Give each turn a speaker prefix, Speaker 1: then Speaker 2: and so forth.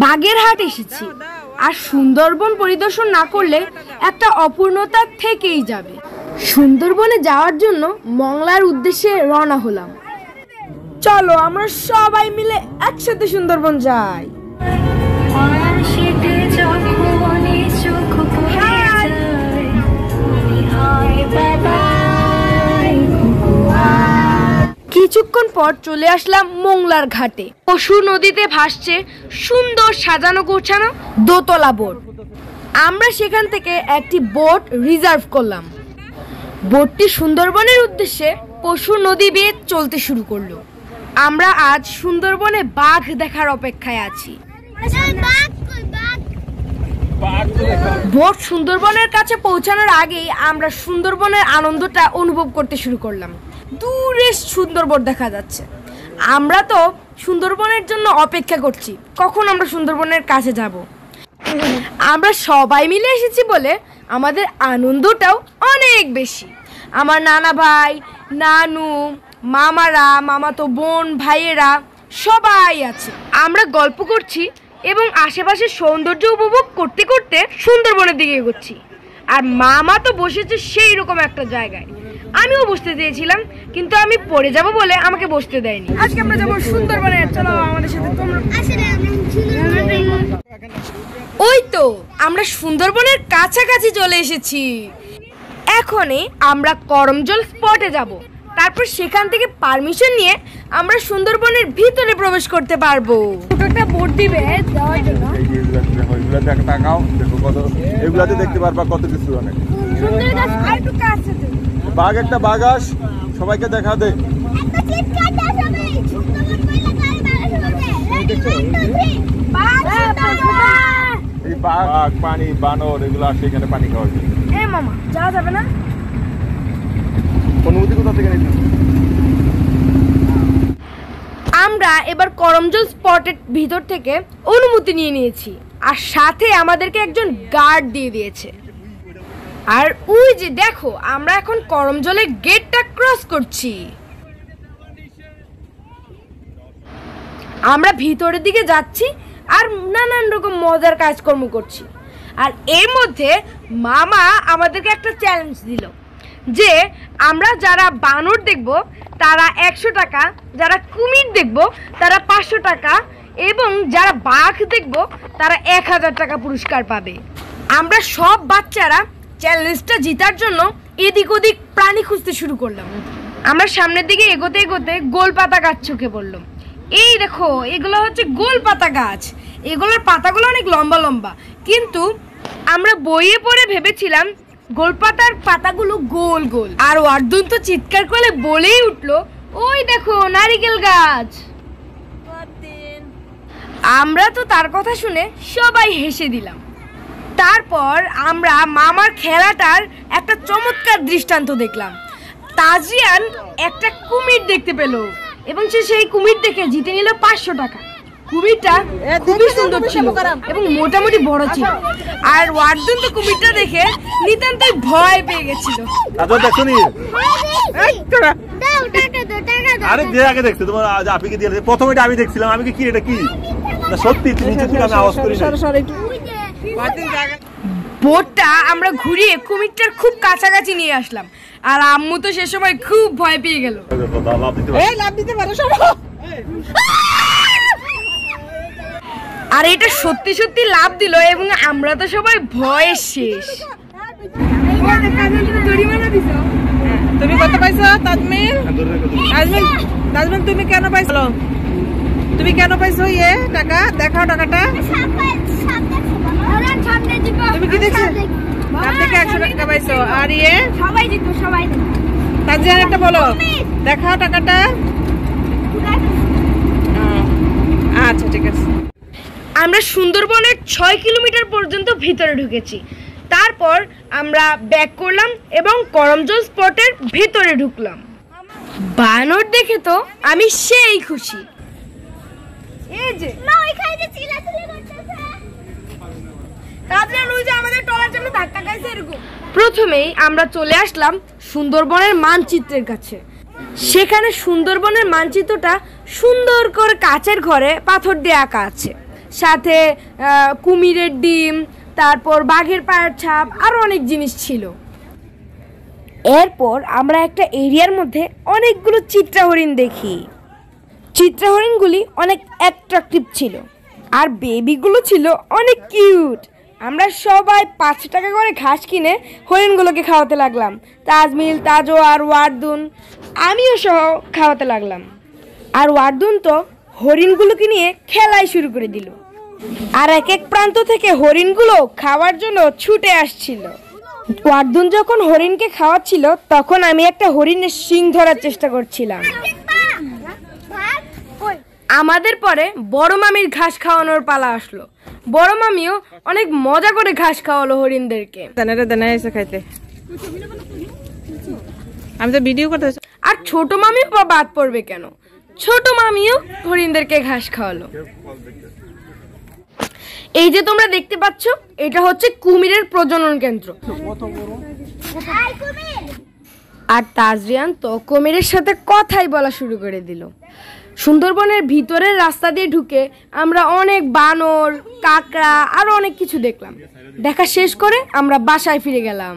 Speaker 1: বাগেরহাট এসেছি, আর সুন্দরবন পরিদর্শন না করলে একটা অপূর্ণতা থেকেই যাবে। সুন্দরবনে যাওয়ার জন্য মংলার উদ্দেশ্যে রওনা হলাম। চলো আমরা সবাই মিলে একসাথে সুন্দরবন যাই। কিছুক্ষণ পর চলে আসলাম মংলার ঘাটে। পশু নদীতে ভাসছে সুন্দর সাজানো গোছানো দোতলা বোট। আমরা সেখান থেকে একটি বোট রিজার্ভ করলাম। বোটটি সুন্দরবনের উদ্দেশ্যে পশু নদী বেয়ে চলতে শুরু করলো। আমরা আজ সুন্দরবনে বাঘ দেখার অপেক্ষায় আছি। বোট সুন্দরবনের কাছে পৌঁছানোর আগেই আমরা সুন্দরবনের আনন্দটা অনুভব করতে শুরু করলাম। দূরে সুন্দরবন দেখা যাচ্ছে। আমরা তো সুন্দরবনের জন্য অপেক্ষা করছি, কখন আমরা সুন্দরবনের কাছে যাব। আমরা সবাই মিলে এসেছি বলে আমাদের আনন্দটাও অনেক বেশি। আমার নানা ভাই, নানু, মামারা, মামাতো বোন, ভাইয়েরা সবাই আছে। আমরা গল্প করছি এবং আশেপাশের সৌন্দর্য উপভোগ করতে করতে সুন্দরবনের দিকে এগোচ্ছি। আর মামা তো বসেছে সেই রকম একটা জায়গায়। আমিও বসতে চেয়েছিলাম, কিন্তু আমি পড়ে যাব বলে আমাকে বসতে দেয়নি। আজকে আমরা যাবো সুন্দরবনে, চলো আমাদের সাথে তোমরা। ওই তো আমরা সুন্দরবনের কাছাকাছি চলে এসেছি। এখনই আমরা করমজল স্পটে যাব, তারপর সেখান থেকে পারমিশন নিয়ে আমরা সুন্দরবনের ভিতরে প্রবেশ করতে পারবো। একটা বোট দিবে যাওয়ার জন্য।
Speaker 2: এগুলাতে দেখতে পারবা কত কিছু অনেক
Speaker 1: সুন্দর গাছ। আর একটু কাছে দে।
Speaker 2: বাঘ একটা বাঘ আস সবাইকে দেখা দে।
Speaker 3: একটা চিৎকার দাও সবাই। সুন্দরবন কইলা গাড়ি বাড়াতে
Speaker 2: এই বাঘ পানি বানর এগুলো আসে এখানে পানি খাওয়ার জন্য।
Speaker 1: এ মামা যাওয়া যাবে না?
Speaker 2: অনুমতি কোথা থেকে নিতে?
Speaker 1: আমরা এবার করমজল স্পটের ভিতর থেকে অনুমতি নিয়ে নিয়েছি, আর সাথে আমাদেরকে একজন গার্ড দিয়ে দিয়েছে। আর ওই যে দেখো, আমরা এখন করমজলের গেটটা ক্রস করছি। আমরা ভিতরের দিকে যাচ্ছি আর নানান রকম মজার কাজকর্ম করছি। আর এর মধ্যে মামা আমাদেরকে একটা চ্যালেঞ্জ দিল যে আমরা যারা বানর দেখব তারা 100 টাকা, যারা কুমির দেখব তারা 500 টাকা, এবং যারা বাঘ দেখব তারা 1000 টাকা পুরস্কার পাবে। আমরা সব বাচ্চারা চ্যালেঞ্জটা জেতার জন্য এদিক ওদিক প্রাণী খুঁজতে শুরু করলাম। আমরা সামনের দিকে এগোতে এগোতে গোলপাতা গাছ চোখে পড়লো। এই দেখো, এগুলো হচ্ছে গোলপাতা গাছ। এগুলোর পাতাগুলো অনেক লম্বা লম্বা, কিন্তু আমরা বইয়ে পড়ে ভেবেছিলাম গোলপাতার পাতাগুলো গোল গোল। আর অর্জুন তো চিৎকার করে বলেই উঠলো, ওই দেখো নারিকেল গাছ। আমরা তো তার কথা শুনে সবাই হেসে দিলাম। তারপর আমরা মামার খেলাটার একটা চমৎকার দৃষ্টান্ত দেখলাম। তাজিয়ান একটা কুমির দেখতে পেল এবং সে সেই কুমির দেখে জিতে নিল 500 টাকা। কুমিরটা খুবই সুন্দর ছিল এবং মোটামুটি বড় ছিল। আর ওয়ার্ডন তো কুমিরটা দেখে নিতান্তই ভয় পেয়ে গেছিল।
Speaker 2: আরে যে আগে দেখছো তোমার আপিকে দিয়ে প্রথমে আমি দেখছিলাম, আমি কি এটা কি সত্যি নিচে থেকে আমি আওয়াজ করি না।
Speaker 1: বোটটা আমরা ঘুরিয়ে কুমিরটার খুব কাছাকাছি নিয়ে আসলাম, আর আম্মু তো সে সময় খুব ভয় পেয়ে গেল। আর এটা সত্যি সত্যি লাভ দিল এবং আমরা তো সবাই ভয়ে শেষ।
Speaker 4: তুমি কত পাইছো তাজমিন? তাজমিন তুমি কেন পাইছো? তুমি কেন পাইছো ইয়ে টাকা? দেখাও টাকাটা। তুমি কি দেখছো? তার থেকে 100 টাকা পাইছো। আর ইয়ে
Speaker 3: সবাই জিতবো, সবাই জিতবো।
Speaker 4: তাজিয়ান একটা বলো, দেখাও টাকাটা। আচ্ছা ঠিক আছে।
Speaker 1: আমরা সুন্দরবনের 6 কিলোমিটার পর্যন্ত ভিতরে ঢুকেছি। তারপর আমরা ব্যাক করলাম এবং করমজল স্পটের ভিতরে ঢুকলাম। বানর দেখে তো আমি সেই খুশি। এই যে
Speaker 3: না ওইখানে যে চিল্লাচিল্লি করতেছে।
Speaker 1: তাজরা ওই যে আমাদের টলার জন্য ধাক্কা খাইছে এরকম। প্রথমেই আমরা চলে আসলাম সুন্দরবনের মানচিত্রের কাছে। সেখানে সুন্দরবনের মানচিত্রটা সুন্দর করে কাচের ঘরে পাথর দিয়ে আঁকা আছে। সাথে কুমিরের ডিম, তারপর বাঘের পায়ের ছাপ, আরও অনেক জিনিস ছিল। এরপর আমরা একটা এরিয়ার মধ্যে অনেকগুলো চিত্রা হরিণ দেখি। চিত্রা হরিণগুলি অনেক অ্যাট্রাকটিভ ছিল আর বেবিগুলো ছিল অনেক কিউট। আমরা সবাই 5 টাকা করে ঘাস কিনে হরিণগুলোকে খাওয়াতে লাগলাম। তাজমিল, তাজো আর ওয়ার্দুন, আমিও সহ খাওয়াতে লাগলাম। আর ওয়ার্দুন তো হরিণগুলোকে নিয়ে খেলাই শুরু করে দিল। আর এক এক প্রান্ত থেকে হরিণগুলো খাওয়ার জন্য ছুটে আসছিল। ওয়ার্দুন যখন হরিণকে খাওয়াচ্ছিল তখন আমি একটা হরিণের শিং ধরার চেষ্টা করছিলাম। আমাদের পরে বড় মামির ঘাস খাওয়ানোর পালা আসলো। বড় মামিও অনেক মজা করে ঘাস খাওয়ালো হরিণদেরকে।
Speaker 4: এসে খাইতে আমি তো ভিডিও করতে।
Speaker 1: আর ছোট মামিও বা বাদ পড়বে কেন, ছোট মামিও হরিণদেরকে ঘাস খাওয়ালো। এই যে তোমরা দেখতে পাচ্ছ, এটা হচ্ছে কুমিরের প্রজনন কেন্দ্র। আর তাজরিয়ান তো কুমিরের সাথে কথাই বলা শুরু করে দিল। সুন্দরবনের ভিতরের রাস্তা দিয়ে ঢুকে আমরা অনেক বানর, কাকড়া আরো অনেক কিছু দেখলাম। দেখা শেষ করে আমরা বাসায় ফিরে গেলাম।